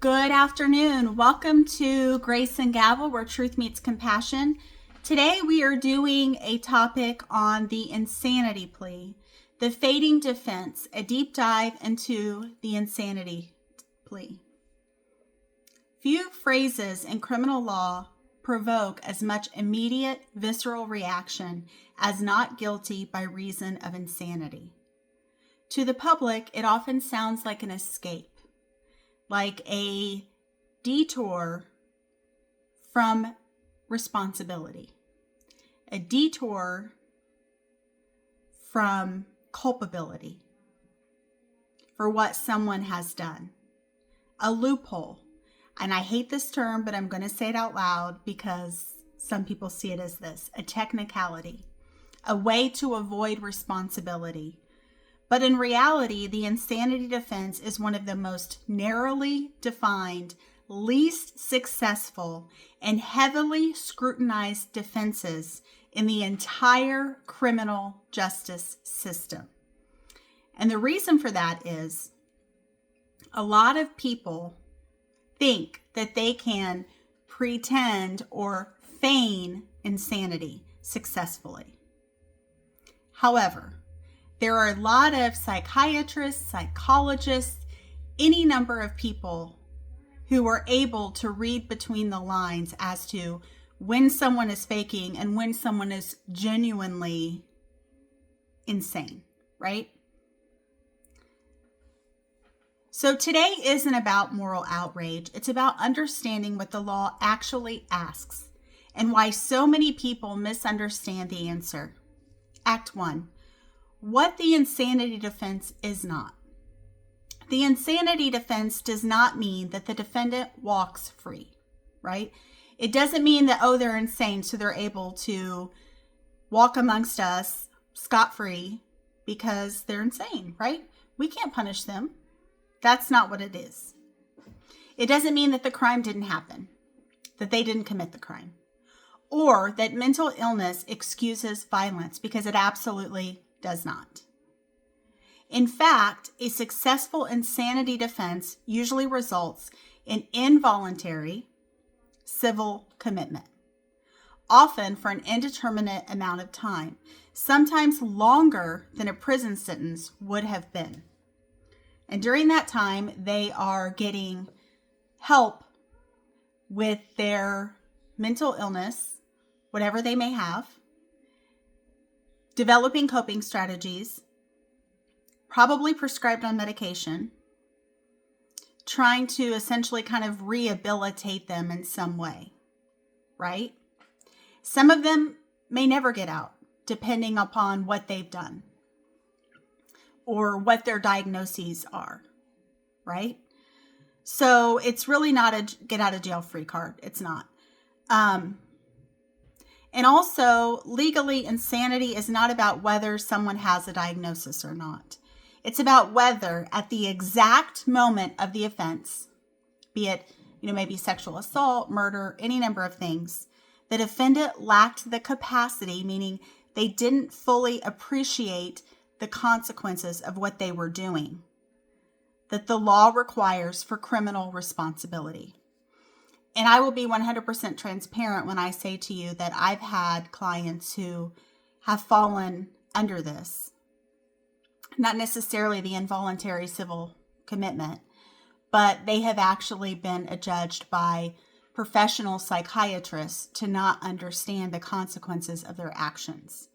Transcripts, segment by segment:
Good afternoon. Welcome to Grace and Gavel, where truth meets compassion. Today we are doing a topic on the insanity plea, the fading defense, a deep dive into the insanity plea. Few phrases in criminal law provoke as much immediate visceral reaction as not guilty by reason of insanity. To the public, it often sounds like an escape, like a detour from responsibility, a detour from culpability for what someone has done, a loophole. And I hate this term, but I'm going to say it out loud because some people see it as this, a technicality, a way to avoid responsibility. But in reality, the insanity defense is one of the most narrowly defined, least successful, and heavily scrutinized defenses in the entire criminal justice system. And the reason for that is a lot of people think that they can pretend or feign insanity successfully. However, there are a lot of psychiatrists, psychologists, any number of people who are able to read between the lines as to when someone is faking and when someone is genuinely insane, right? So today isn't about moral outrage. It's about understanding what the law actually asks and why so many people misunderstand the answer. Act 1. What the insanity defense is not. The insanity defense does not mean that the defendant walks free, right? It doesn't mean that, they're insane, so they're able to walk amongst us scot-free because they're insane, right? We can't punish them. That's not what it is. It doesn't mean that the crime didn't happen, that they didn't commit the crime, or that mental illness excuses violence, because it absolutely does not. In fact, a successful insanity defense usually results in involuntary civil commitment, often for an indeterminate amount of time, sometimes longer than a prison sentence would have been. And during that time, they are getting help with their mental illness, whatever they may have, developing coping strategies, probably prescribed on medication, trying to essentially kind of rehabilitate them in some way, right? Some of them may never get out, depending upon what they've done or what their diagnoses are, right? So it's really not a get out of jail free card. It's not. And also, legally, insanity is not about whether someone has a diagnosis or not. It's about whether at the exact moment of the offense, be it, maybe sexual assault, murder, any number of things, the defendant lacked the capacity, meaning they didn't fully appreciate the consequences of what they were doing, that the law requires for criminal responsibility. And I will be 100% transparent when I say to you that I've had clients who have fallen under this. Not necessarily the involuntary civil commitment, but they have actually been adjudged by professional psychiatrists to not understand the consequences of their actions.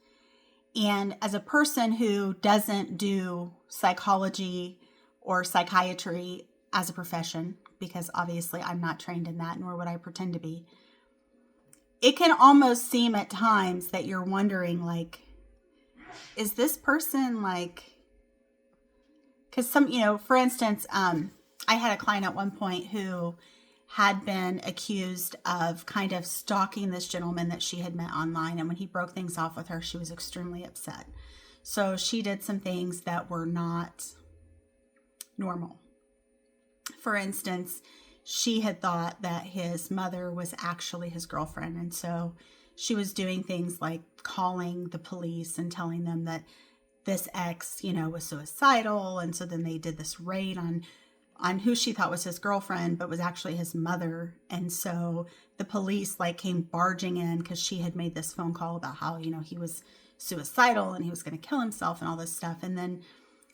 And as a person who doesn't do psychology or psychiatry as a profession, because obviously I'm not trained in that, nor would I pretend to be, it can almost seem at times that you're wondering, is this person because for instance, I had a client at one point who had been accused of kind of stalking this gentleman that she had met online. And when he broke things off with her, she was extremely upset. So she did some things that were not normal. For instance, she had thought that his mother was actually his girlfriend. And so she was doing things like calling the police and telling them that this ex, was suicidal. And so then they did this raid on who she thought was his girlfriend, but was actually his mother. And so the police like came barging in because she had made this phone call about how, he was suicidal and he was going to kill himself and all this stuff. And then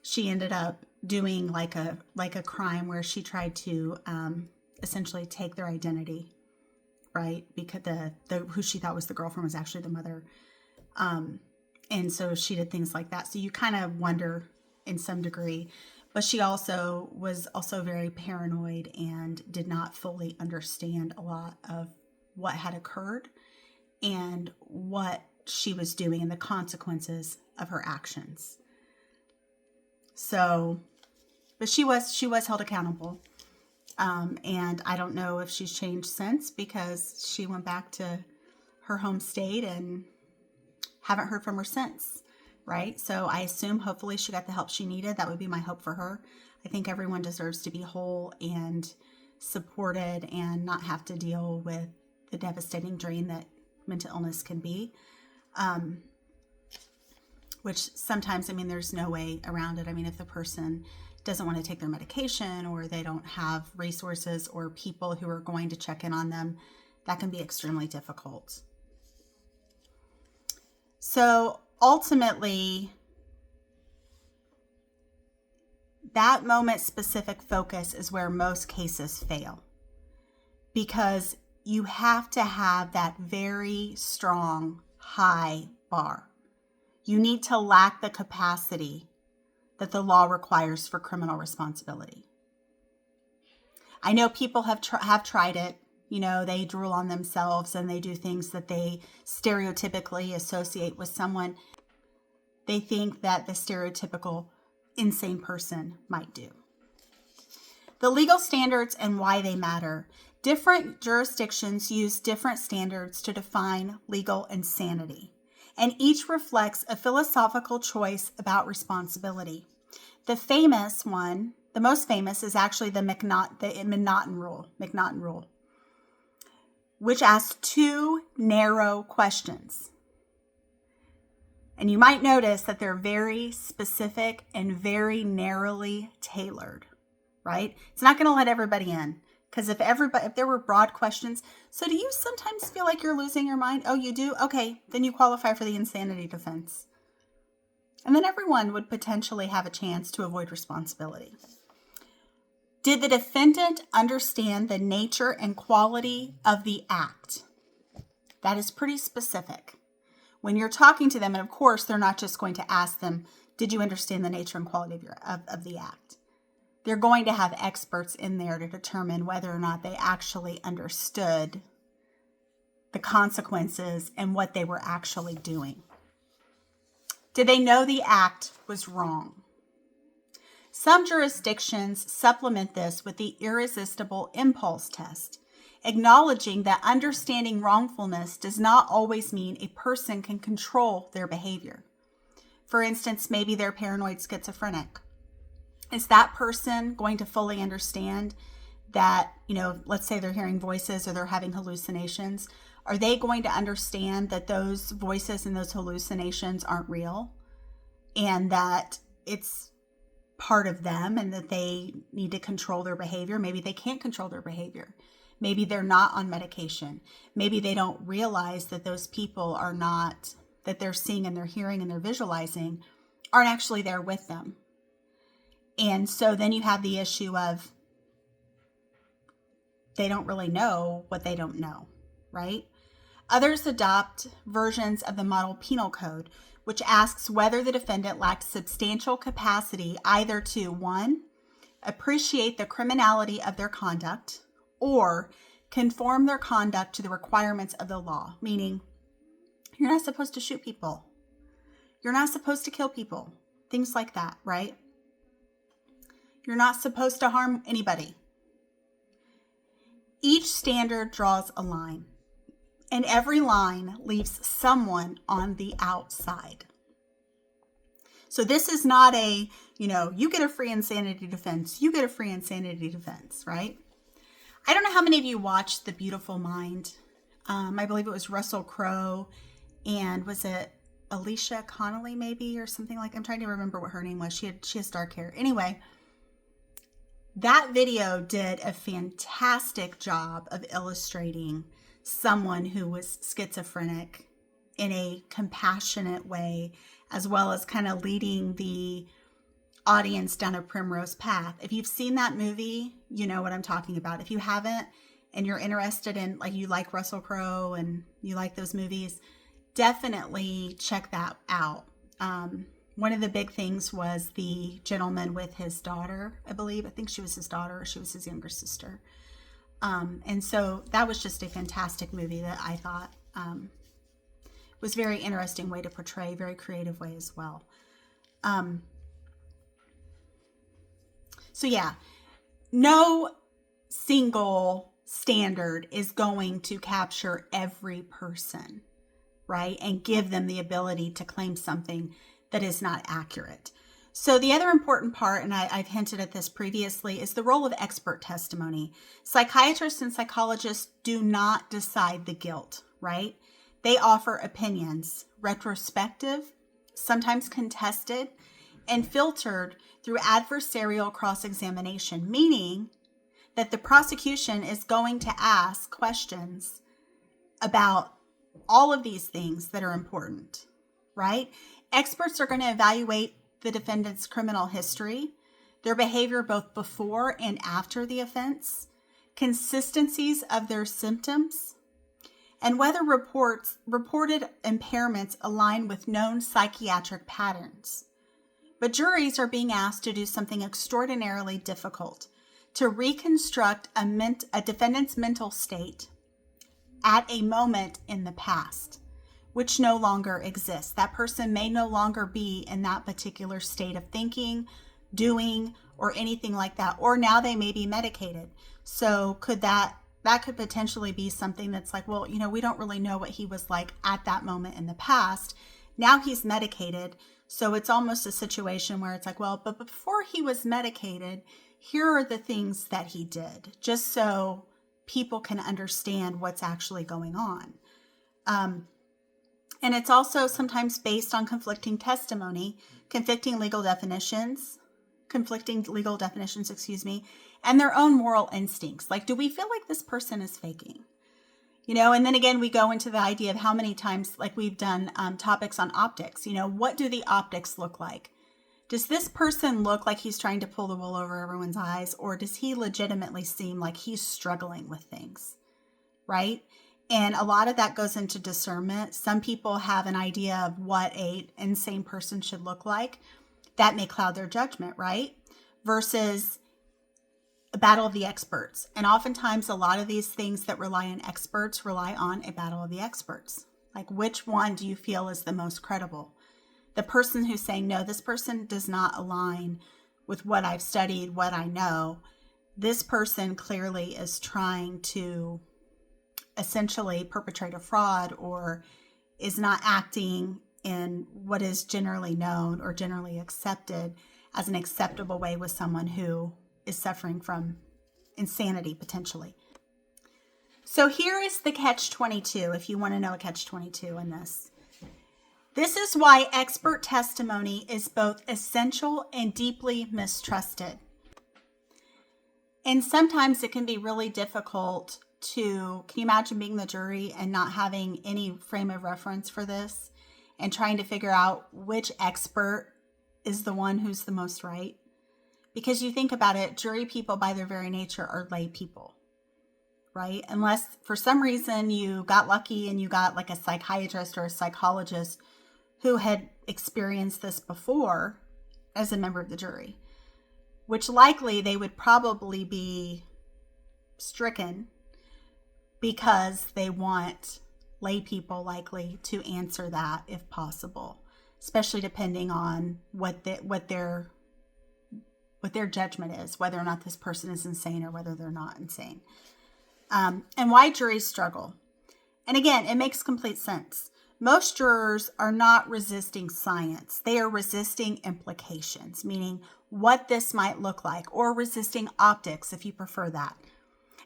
she ended up doing like a crime where she tried to essentially take their identity, right? Because the who she thought was the girlfriend was actually the mother. And so she did things like that. So you kind of wonder in some degree, but she also was very paranoid and did not fully understand a lot of what had occurred and what she was doing and the consequences of her actions. So, but she was held accountable. And I don't know if she's changed since, because she went back to her home state and haven't heard from her since, right? So I assume hopefully she got the help she needed. That would be my hope for her. I think everyone deserves to be whole and supported and not have to deal with the devastating drain that mental illness can be. Which sometimes, there's no way around it. If the person doesn't want to take their medication, or they don't have resources or people who are going to check in on them, that can be extremely difficult. So ultimately, that moment-specific focus is where most cases fail, because you have to have that very strong, high bar. You need to lack the capacity that the law requires for criminal responsibility. I know people have tried it. They drool on themselves and they do things that they stereotypically associate with someone they think that the stereotypical insane person might do. The legal standards and why they matter. Different jurisdictions use different standards to define legal insanity, and each reflects a philosophical choice about responsibility. The most famous is actually the McNaughton rule, which asks two narrow questions. And you might notice that they're very specific and very narrowly tailored, right? It's not going to let everybody in. Because if there were broad questions, so do you sometimes feel like you're losing your mind? Oh, you do? Okay, then you qualify for the insanity defense. And then everyone would potentially have a chance to avoid responsibility. Did the defendant understand the nature and quality of the act? That is pretty specific. When you're talking to them, and of course, they're not just going to ask them, did you understand the nature and quality of the act? They're going to have experts in there to determine whether or not they actually understood the consequences and what they were actually doing. Did they know the act was wrong? Some jurisdictions supplement this with the irresistible impulse test, acknowledging that understanding wrongfulness does not always mean a person can control their behavior. For instance, maybe they're paranoid schizophrenic. Is that person going to fully understand that, let's say they're hearing voices or they're having hallucinations? Are they going to understand that those voices and those hallucinations aren't real and that it's part of them and that they need to control their behavior? Maybe they can't control their behavior. Maybe they're not on medication. Maybe they don't realize that those people that they're seeing and they're hearing and they're visualizing aren't actually there with them. And so then you have the issue of they don't really know what they don't know, right? Others adopt versions of the model penal code, which asks whether the defendant lacks substantial capacity either to, 1, appreciate the criminality of their conduct, or conform their conduct to the requirements of the law, meaning you're not supposed to shoot people. You're not supposed to kill people. Things like that, right? You're not supposed to harm anybody. Each standard draws a line, and every line leaves someone on the outside. So this is not you get a free insanity defense, you get a free insanity defense, right? I don't know how many of you watched The Beautiful Mind. I believe it was Russell Crowe, and was it Alicia Connolly maybe, or something like? I'm trying to remember what her name was. She has dark hair. Anyway, That video did a fantastic job of illustrating someone who was schizophrenic in a compassionate way, as well as kind of leading the audience down a primrose path. If you've seen that movie, you know what I'm talking about. If you haven't and you're interested in, like, you like Russell Crowe and you like those movies, definitely check that out. One of the big things was the gentleman with his daughter, I believe. I think she was his daughter or she was his younger sister. And so that was just a fantastic movie that I thought was very interesting way to portray, very creative way as well. So yeah, no single standard is going to capture every person, right? And give them the ability to claim something that is not accurate. So the other important part, and I've hinted at this previously, is the role of expert testimony. Psychiatrists and psychologists do not decide the guilt, right? They offer opinions, retrospective, sometimes contested, and filtered through adversarial cross-examination, meaning that the prosecution is going to ask questions about all of these things that are important, right? Experts are going to evaluate the defendant's criminal history, their behavior both before and after the offense, consistencies of their symptoms, and whether reported impairments align with known psychiatric patterns. But juries are being asked to do something extraordinarily difficult, to reconstruct a defendant's mental state at a moment in the past, which no longer exists. That person may no longer be in that particular state of thinking, doing, or anything like that. Or now they may be medicated. So that could potentially be something that's like, well, we don't really know what he was like at that moment in the past. Now he's medicated. So it's almost a situation where it's like, well, but before he was medicated, here are the things that he did, just so people can understand what's actually going on. And it's also sometimes based on conflicting testimony, conflicting legal definitions, and their own moral instincts. Like, do we feel like this person is faking? And then again, we go into the idea of how many times, like we've done topics on optics. What do the optics look like? Does this person look like he's trying to pull the wool over everyone's eyes, or does he legitimately seem like he's struggling with things, right? And a lot of that goes into discernment. Some people have an idea of what an insane person should look like. That may cloud their judgment, right? Versus a battle of the experts. And oftentimes a lot of these things that rely on experts rely on a battle of the experts. Like, which one do you feel is the most credible? The person who's saying, no, this person does not align with what I've studied, what I know. This person clearly is trying to essentially perpetrate a fraud or is not acting in what is generally known or generally accepted as an acceptable way with someone who is suffering from insanity potentially. So here is the catch-22, if you want to know a catch-22 in this. This is why expert testimony is both essential and deeply mistrusted. And sometimes it can be really difficult can you imagine being the jury and not having any frame of reference for this and trying to figure out which expert is the one who's the most right? Because you think about it, jury people by their very nature are lay people, right? Unless for some reason you got lucky and you got like a psychiatrist or a psychologist who had experienced this before as a member of the jury, which likely they would probably be stricken because they want lay people likely to answer that if possible, especially depending on what their judgment is, whether or not this person is insane or whether they're not insane. And why juries struggle. And again, it makes complete sense. Most jurors are not resisting science. They are resisting implications, meaning what this might look like, or resisting optics if you prefer that.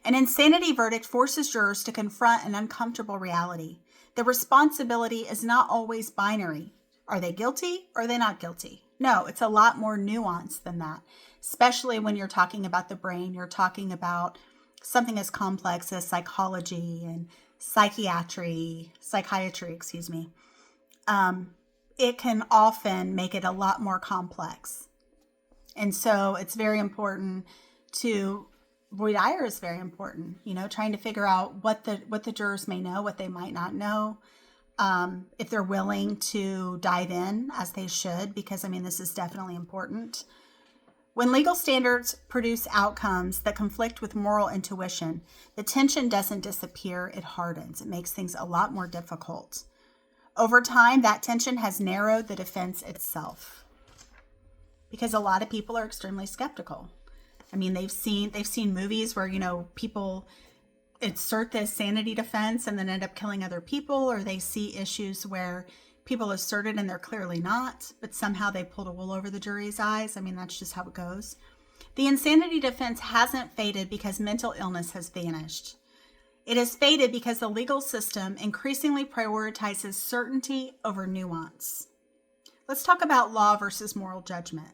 An insanity verdict forces jurors to confront an uncomfortable reality. The responsibility is not always binary. Are they guilty or are they not guilty? No, it's a lot more nuanced than that, especially when you're talking about the brain. You're talking about something as complex as psychology and psychiatry, excuse me. It can often make it a lot more complex. And so it's very important to voir dire is very important, trying to figure out what the jurors may know, what they might not know, if they're willing to dive in as they should, because this is definitely important. When legal standards produce outcomes that conflict with moral intuition, the tension doesn't disappear, it hardens. It makes things a lot more difficult. Over time, that tension has narrowed the defense itself, because a lot of people are extremely skeptical. They've seen movies where, people insert this sanity defense and then end up killing other people, or they see issues where people assert it and they're clearly not, but somehow they pulled a wool over the jury's eyes. That's just how it goes. The insanity defense hasn't faded because mental illness has vanished. It has faded because the legal system increasingly prioritizes certainty over nuance. Let's talk about law versus moral judgment.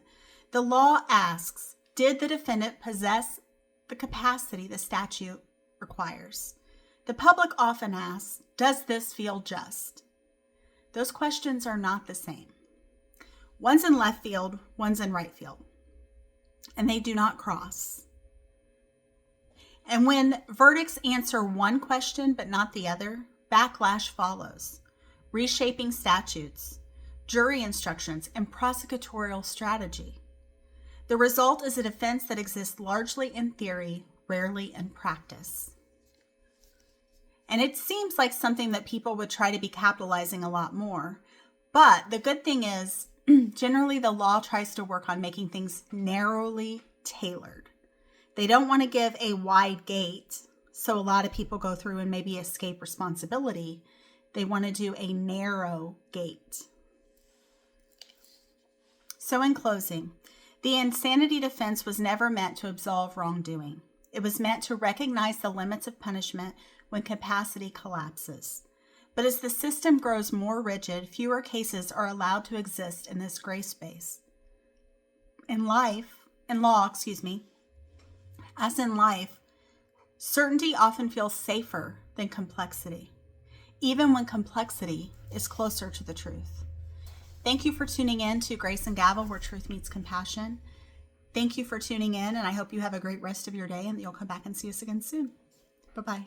The law asks, did the defendant possess the capacity the statute requires? The public often asks, does this feel just? Those questions are not the same. One's in left field, one's in right field, and they do not cross. And when verdicts answer one question but not the other, backlash follows. Reshaping statutes, jury instructions, and prosecutorial strategy. The result is a defense that exists largely in theory, rarely in practice. And it seems like something that people would try to be capitalizing a lot more. But the good thing is, generally the law tries to work on making things narrowly tailored. They don't want to give a wide gate, so a lot of people go through and maybe escape responsibility. They want to do a narrow gate. So in closing, the insanity defense was never meant to absolve wrongdoing. It was meant to recognize the limits of punishment when capacity collapses. But as the system grows more rigid, fewer cases are allowed to exist in this gray space. As in life, certainty often feels safer than complexity, even when complexity is closer to the truth. Thank you for tuning in to Grace and Gavel, where truth meets compassion. Thank you for tuning in, and I hope you have a great rest of your day and that you'll come back and see us again soon. Bye-bye.